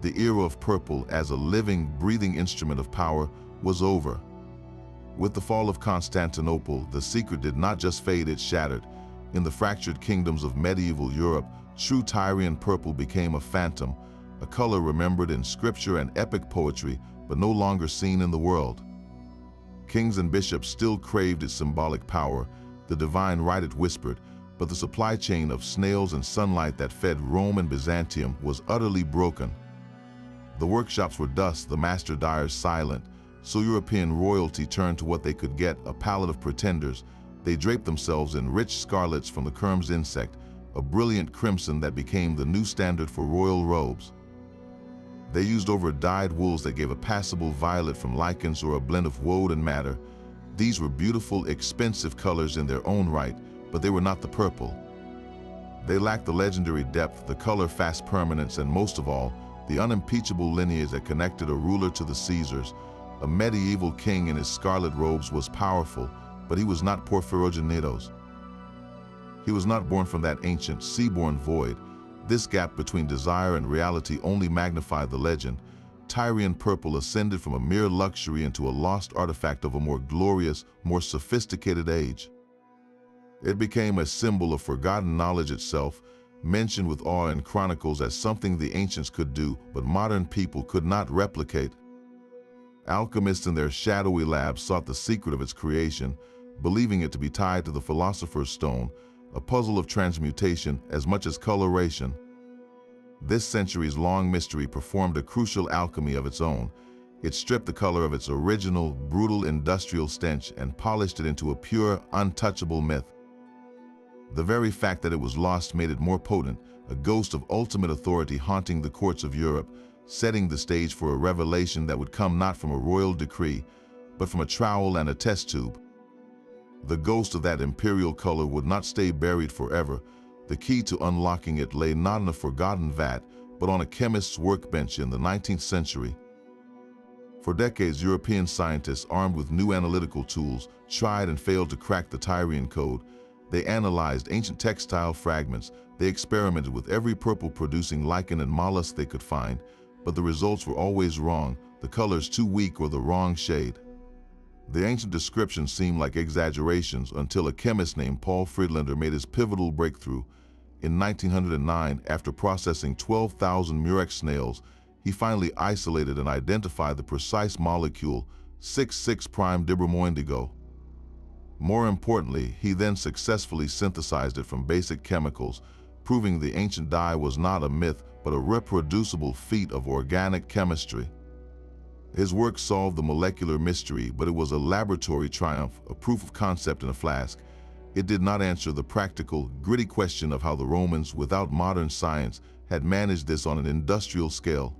The era of purple as a living, breathing instrument of power was over. With the fall of Constantinople, the secret did not just fade, it shattered. In the fractured kingdoms of medieval Europe, true Tyrian purple became a phantom, a color remembered in scripture and epic poetry, but no longer seen in the world. Kings and bishops still craved its symbolic power, the divine right it whispered, but the supply chain of snails and sunlight that fed Rome and Byzantium was utterly broken. The workshops were dust, the master dyers silent, so European royalty turned to what they could get, a palette of pretenders. They draped themselves in rich scarlets from the Kermes insect, a brilliant crimson that became the new standard for royal robes. They used over-dyed wools that gave a passable violet from lichens or a blend of woad and madder. These were beautiful, expensive colors in their own right, but they were not the purple. They lacked the legendary depth, the color-fast permanence, and most of all, the unimpeachable lineage that connected a ruler to the Caesars. A medieval king in his scarlet robes was powerful, but he was not Porphyrogenitos. He was not born from that ancient, sea-born void. This gap between desire and reality only magnified the legend. Tyrian purple ascended from a mere luxury into a lost artifact of a more glorious, more sophisticated age. It became a symbol of forgotten knowledge itself, mentioned with awe in chronicles as something the ancients could do, but modern people could not replicate. Alchemists in their shadowy labs sought the secret of its creation, believing it to be tied to the philosopher's stone, a puzzle of transmutation as much as coloration. This centuries-long mystery performed a crucial alchemy of its own. It stripped the color of its original, brutal industrial stench and polished it into a pure, untouchable myth. The very fact that it was lost made it more potent, a ghost of ultimate authority haunting the courts of Europe, setting the stage for a revelation that would come not from a royal decree, but from a trowel and a test tube. The ghost of that imperial color would not stay buried forever. The key to unlocking it lay not in a forgotten vat, but on a chemist's workbench in the 19th century. For decades, European scientists, armed with new analytical tools, tried and failed to crack the Tyrian code. They analyzed ancient textile fragments. They experimented with every purple-producing lichen and mollusk they could find, but the results were always wrong, the colors too weak or the wrong shade. The ancient descriptions seemed like exaggerations until a chemist named Paul Friedlander made his pivotal breakthrough. In 1909, after processing 12,000 murex snails, he finally isolated and identified the precise molecule 6,6'-dibromoindigo. More importantly, he then successfully synthesized it from basic chemicals, proving the ancient dye was not a myth but a reproducible feat of organic chemistry. His work solved the molecular mystery, but it was a laboratory triumph, a proof of concept in a flask. It did not answer the practical, gritty question of how the Romans, without modern science, had managed this on an industrial scale.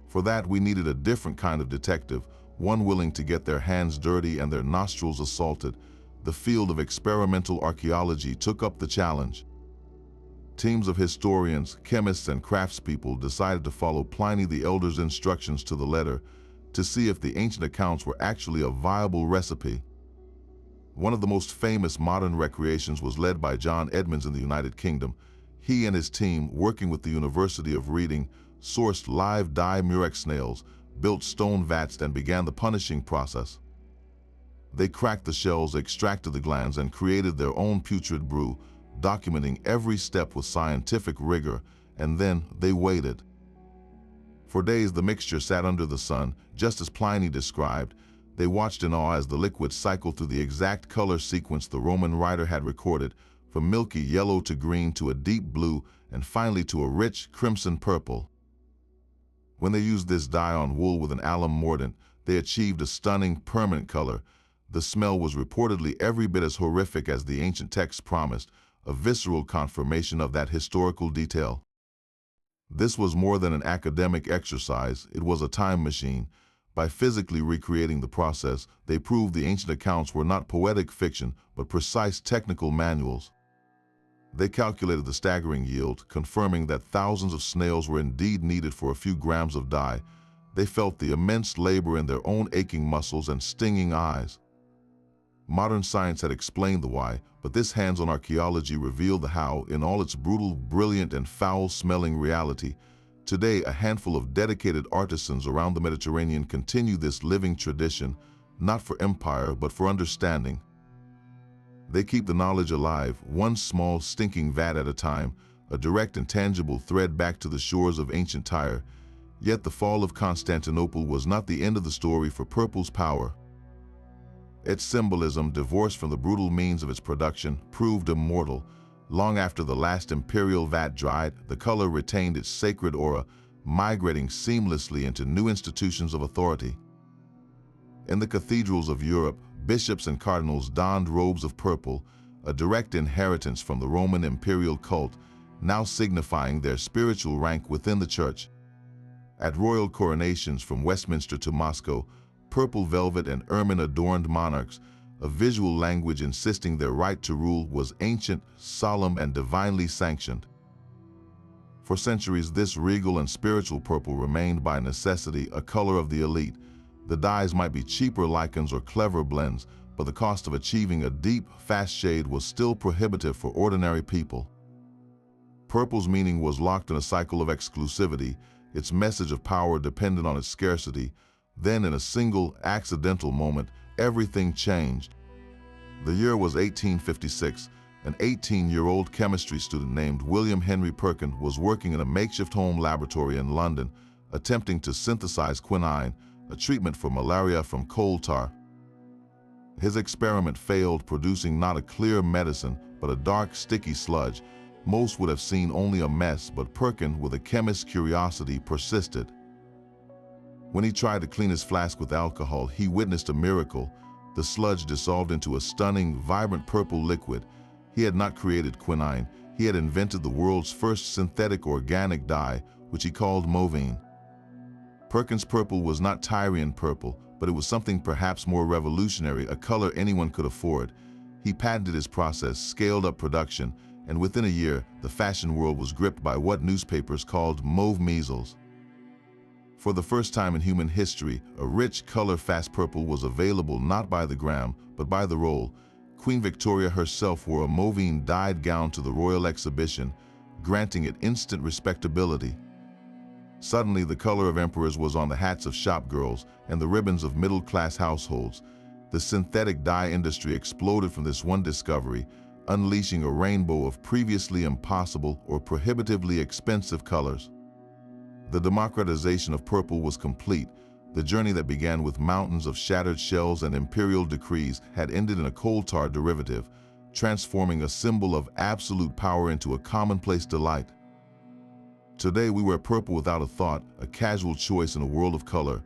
For that, we needed a different kind of detective, one willing to get their hands dirty and their nostrils assaulted. The field of experimental archaeology took up the challenge. Teams of historians, chemists, and craftspeople decided to follow Pliny the Elder's instructions to the letter to see if the ancient accounts were actually a viable recipe. One of the most famous modern recreations was led by John Edmonds in the United Kingdom. He and his team, working with the University of Reading, sourced live dye murex snails, built stone vats, and began the punishing process. They cracked the shells, extracted the glands, and created their own putrid brew, documenting every step with scientific rigor, and then they waited. For days the mixture sat under the sun, just as Pliny described. They watched in awe as the liquid cycled through the exact color sequence the Roman writer had recorded, from milky yellow to green to a deep blue, and finally to a rich crimson purple. When they used this dye on wool with an alum mordant, they achieved a stunning, permanent color. The smell was reportedly every bit as horrific as the ancient texts promised, a visceral confirmation of that historical detail. This was more than an academic exercise, it was a time machine. By physically recreating the process, they proved the ancient accounts were not poetic fiction, but precise technical manuals. They calculated the staggering yield, confirming that thousands of snails were indeed needed for a few grams of dye. They felt the immense labor in their own aching muscles and stinging eyes. Modern science had explained the why, but this hands-on archaeology revealed the how in all its brutal, brilliant, and foul-smelling reality. Today, a handful of dedicated artisans around the Mediterranean continue this living tradition, not for empire, but for understanding. They keep the knowledge alive, one small, stinking vat at a time, a direct and tangible thread back to the shores of ancient Tyre. Yet the fall of Constantinople was not the end of the story for purple's power. Its symbolism, divorced from the brutal means of its production, proved immortal. Long after the last imperial vat dried, the color retained its sacred aura, migrating seamlessly into new institutions of authority. In the cathedrals of Europe, bishops and cardinals donned robes of purple, a direct inheritance from the Roman imperial cult, now signifying their spiritual rank within the church. At royal coronations from Westminster to Moscow, purple velvet and ermine adorned monarchs, a visual language insisting their right to rule was ancient, solemn, and divinely sanctioned. For centuries, this regal and spiritual purple remained by necessity a color of the elite. The dyes might be cheaper lichens or clever blends, but the cost of achieving a deep, fast shade was still prohibitive for ordinary people. Purple's meaning was locked in a cycle of exclusivity, its message of power depended on its scarcity. Then, in a single, accidental moment, everything changed. The year was 1856. An 18-year-old chemistry student named William Henry Perkin was working in a makeshift home laboratory in London, attempting to synthesize quinine, a treatment for malaria from coal tar. His experiment failed, producing not a clear medicine, but a dark, sticky sludge. Most would have seen only a mess, but Perkin, with a chemist's curiosity, persisted. When he tried to clean his flask with alcohol, he witnessed a miracle. The sludge dissolved into a stunning, vibrant purple liquid. He had not created quinine. He had invented the world's first synthetic organic dye, which he called movine. Perkin's purple was not Tyrian purple, but it was something perhaps more revolutionary, a color anyone could afford. He patented his process, scaled up production, and within a year, the fashion world was gripped by what newspapers called mauve measles. For the first time in human history, a rich, color-fast purple was available not by the gram, but by the roll. Queen Victoria herself wore a mauvine dyed gown to the royal exhibition, granting it instant respectability. Suddenly, the color of emperors was on the hats of shopgirls and the ribbons of middle-class households. The synthetic dye industry exploded from this one discovery, unleashing a rainbow of previously impossible or prohibitively expensive colors. The democratization of purple was complete. The journey that began with mountains of shattered shells and imperial decrees had ended in a coal tar derivative, transforming a symbol of absolute power into a commonplace delight. Today we wear purple without a thought, a casual choice in a world of color,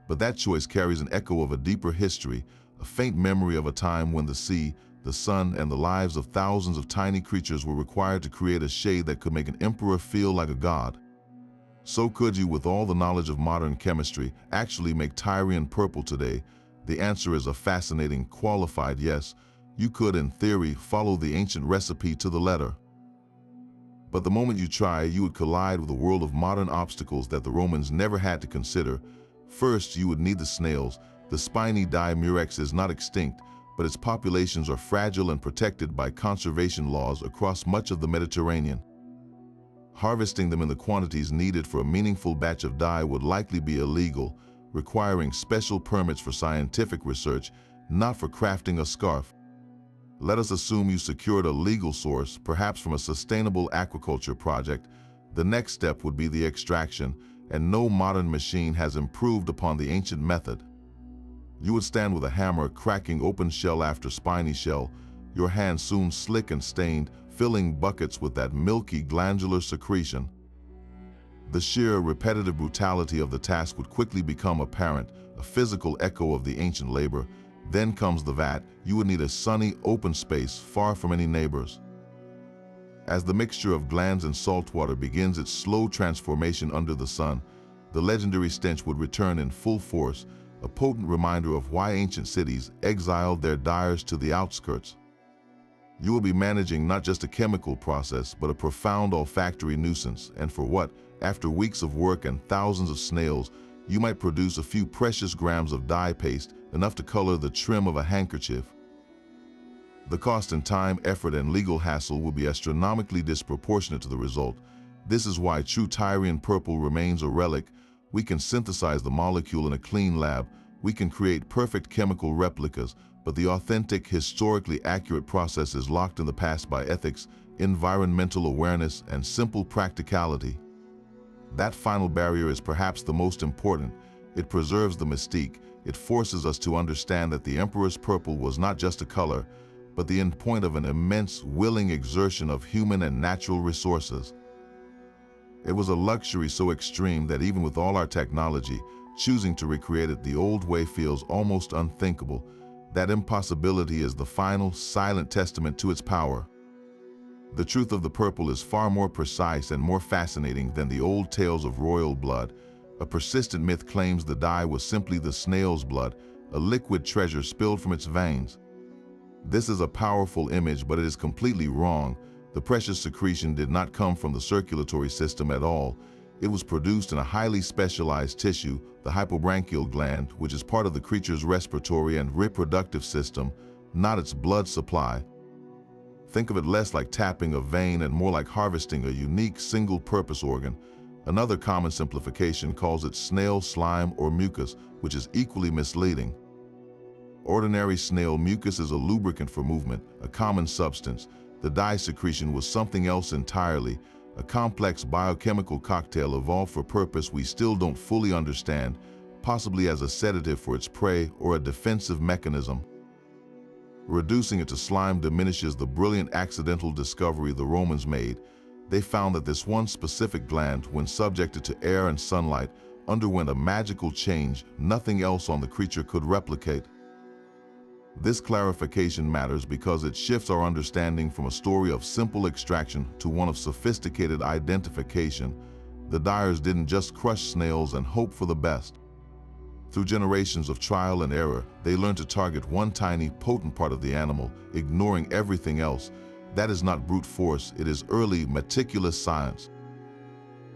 but that choice carries an echo of a deeper history, a faint memory of a time when the sea, the sun, and the lives of thousands of tiny creatures were required to create a shade that could make an emperor feel like a god. So could you, with all the knowledge of modern chemistry, actually make Tyrian purple today? The answer is a fascinating, qualified yes. You could, in theory, follow the ancient recipe to the letter. But the moment you try, you would collide with a world of modern obstacles that the Romans never had to consider. First, you would need the snails. The spiny dye murex is not extinct, but its populations are fragile and protected by conservation laws across much of the Mediterranean. Harvesting them in the quantities needed for a meaningful batch of dye would likely be illegal, requiring special permits for scientific research, not for crafting a scarf. Let us assume you secured a legal source, perhaps from a sustainable aquaculture project. The next step would be the extraction, and no modern machine has improved upon the ancient method. You would stand with a hammer cracking open shell after spiny shell, your hands soon slick and stained, filling buckets with that milky glandular secretion. The sheer repetitive brutality of the task would quickly become apparent, a physical echo of the ancient labor. Then comes the vat. You would need a sunny, open space far from any neighbors. As the mixture of glands and salt water begins its slow transformation under the sun, the legendary stench would return in full force, a potent reminder of why ancient cities exiled their dyers to the outskirts. You will be managing not just a chemical process, but a profound olfactory nuisance, and for what, after weeks of work and thousands of snails, you might produce a few precious grams of dye paste, enough to color the trim of a handkerchief. The cost in time, effort, and legal hassle will be astronomically disproportionate to the result. This is why true Tyrian purple remains a relic. We can synthesize the molecule in a clean lab, we can create perfect chemical replicas, but the authentic, historically accurate process is locked in the past by ethics, environmental awareness, and simple practicality. That final barrier is perhaps the most important. It preserves the mystique. It forces us to understand that the Emperor's purple was not just a color, but the endpoint of an immense, willing exertion of human and natural resources. It was a luxury so extreme that even with all our technology, choosing to recreate it the old way feels almost unthinkable. That impossibility is the final, silent testament to its power. The truth of the purple is far more precise and more fascinating than the old tales of royal blood. A persistent myth claims the dye was simply the snail's blood, a liquid treasure spilled from its veins. This is a powerful image, but it is completely wrong. The precious secretion did not come from the circulatory system at all. It was produced in a highly specialized tissue, the hypobranchial gland, which is part of the creature's respiratory and reproductive system, not its blood supply. Think of it less like tapping a vein and more like harvesting a unique single-purpose organ. Another common simplification calls it snail slime or mucus, which is equally misleading. Ordinary snail mucus is a lubricant for movement, a common substance. The dye secretion was something else entirely, a complex biochemical cocktail evolved for a purpose we still don't fully understand, possibly as a sedative for its prey or a defensive mechanism. Reducing it to slime diminishes the brilliant accidental discovery the Romans made. They found that this one specific gland, when subjected to air and sunlight, underwent a magical change nothing else on the creature could replicate. This clarification matters because it shifts our understanding from a story of simple extraction to one of sophisticated identification. The dyers didn't just crush snails and hope for the best. Through generations of trial and error, they learned to target one tiny, potent part of the animal, ignoring everything else. That is not brute force, it is early, meticulous science.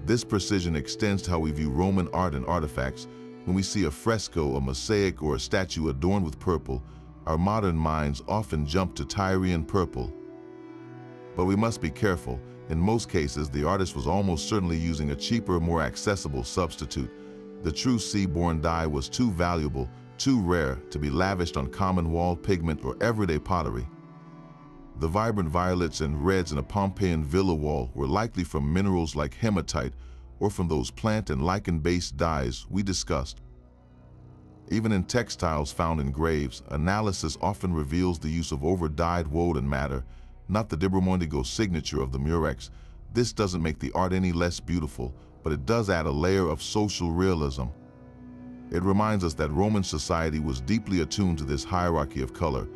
This precision extends to how we view Roman art and artifacts. When we see a fresco, a mosaic, or a statue adorned with purple, our modern minds often jump to Tyrian purple. But we must be careful. In most cases, the artist was almost certainly using a cheaper, more accessible substitute. The true sea-born dye was too valuable, too rare to be lavished on common wall pigment or everyday pottery. The vibrant violets and reds in a Pompeian villa wall were likely from minerals like hematite or from those plant and lichen-based dyes we discussed. Even in textiles found in graves, analysis often reveals the use of over-dyed woven matter, not the Dibramondigo signature of the murex. This doesn't make the art any less beautiful, but it does add a layer of social realism. It reminds us that Roman society was deeply attuned to this hierarchy of color.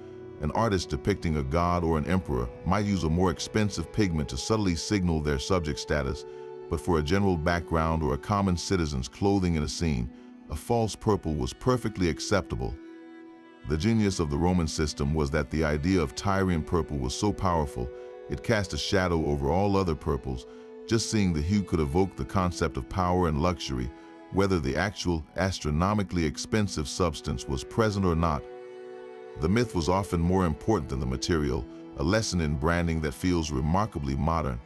An artist depicting a god or an emperor might use a more expensive pigment to subtly signal their subject status, but for a general background or a common citizen's clothing in a scene, a false purple was perfectly acceptable. The genius of the Roman system was that the idea of Tyrian purple was so powerful, It cast a shadow over all other purples. Just seeing the hue could evoke the concept of power and luxury, whether the actual, astronomically expensive substance was present or not. The myth was often more important than the material, a lesson in branding that feels remarkably modern.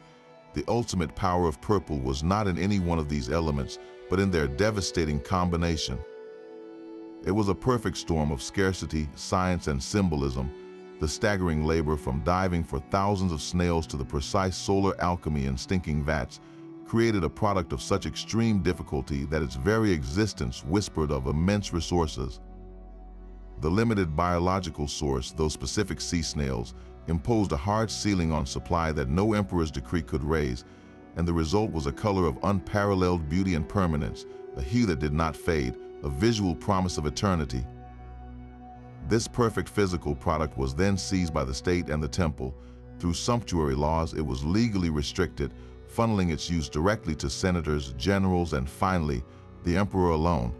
The ultimate power of purple was not in any one of these elements, but in their devastating combination. It was a perfect storm of scarcity, science, and symbolism. The staggering labor from diving for thousands of snails to the precise solar alchemy in stinking vats created a product of such extreme difficulty that its very existence whispered of immense resources. The limited biological source, those specific sea snails, imposed a hard ceiling on supply that no emperor's decree could raise, and the result was a color of unparalleled beauty and permanence, a hue that did not fade, a visual promise of eternity. This perfect physical product was then seized by the state and the temple. Through sumptuary laws, it was legally restricted, funneling its use directly to senators, generals, and finally, the emperor alone.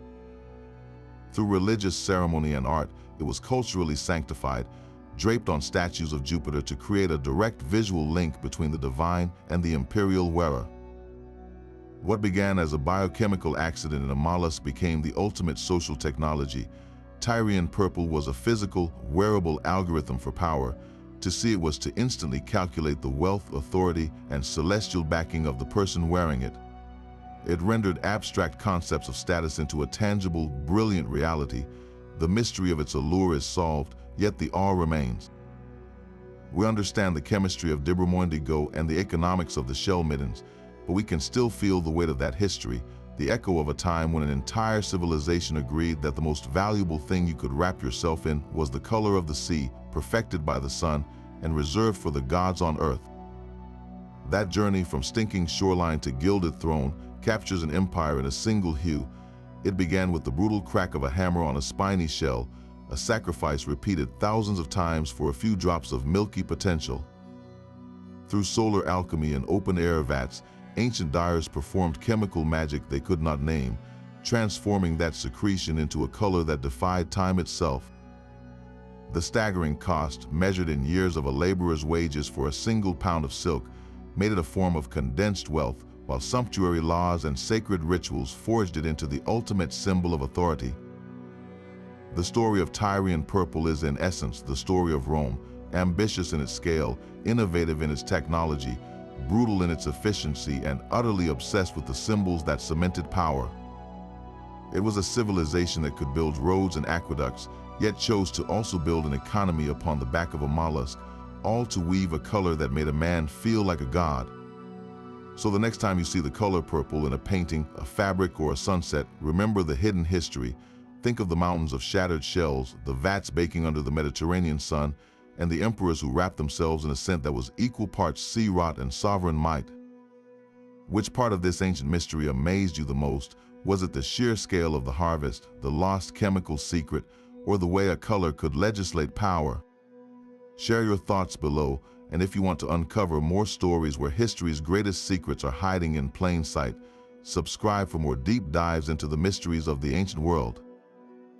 Through religious ceremony and art, it was culturally sanctified, draped on statues of Jupiter to create a direct visual link between the divine and the imperial wearer. What began as a biochemical accident in a mollusk became the ultimate social technology. Tyrian purple was a physical, wearable algorithm for power. To see it was to instantly calculate the wealth, authority, and celestial backing of the person wearing it. It rendered abstract concepts of status into a tangible, brilliant reality. The mystery of its allure is solved, yet the awe remains. We understand the chemistry of Indigo and the economics of the shell middens, but we can still feel the weight of that history, the echo of a time when an entire civilization agreed that the most valuable thing you could wrap yourself in was the color of the sea, perfected by the sun and reserved for the gods on earth. That journey from stinking shoreline to gilded throne captures an empire in a single hue. It began with the brutal crack of a hammer on a spiny shell, a sacrifice repeated thousands of times for a few drops of milky potential. Through solar alchemy and open-air vats, ancient dyers performed chemical magic they could not name, transforming that secretion into a color that defied time itself. The staggering cost, measured in years of a laborer's wages for a single pound of silk, made it a form of condensed wealth, while sumptuary laws and sacred rituals forged it into the ultimate symbol of authority. The story of Tyrian purple is in essence the story of Rome, ambitious in its scale, innovative in its technology, brutal in its efficiency, and utterly obsessed with the symbols that cemented power. It was a civilization that could build roads and aqueducts, yet chose to also build an economy upon the back of a mollusk, all to weave a color that made a man feel like a god. So the next time you see the color purple in a painting, a fabric, or a sunset, remember the hidden history. Think of the mountains of shattered shells, the vats baking under the Mediterranean sun, and the emperors who wrapped themselves in a scent that was equal parts sea rot and sovereign might. Which part of this ancient mystery amazed you the most? Was it the sheer scale of the harvest, the lost chemical secret, or the way a color could legislate power? Share your thoughts below, and if you want to uncover more stories where history's greatest secrets are hiding in plain sight, subscribe for more deep dives into the mysteries of the ancient world.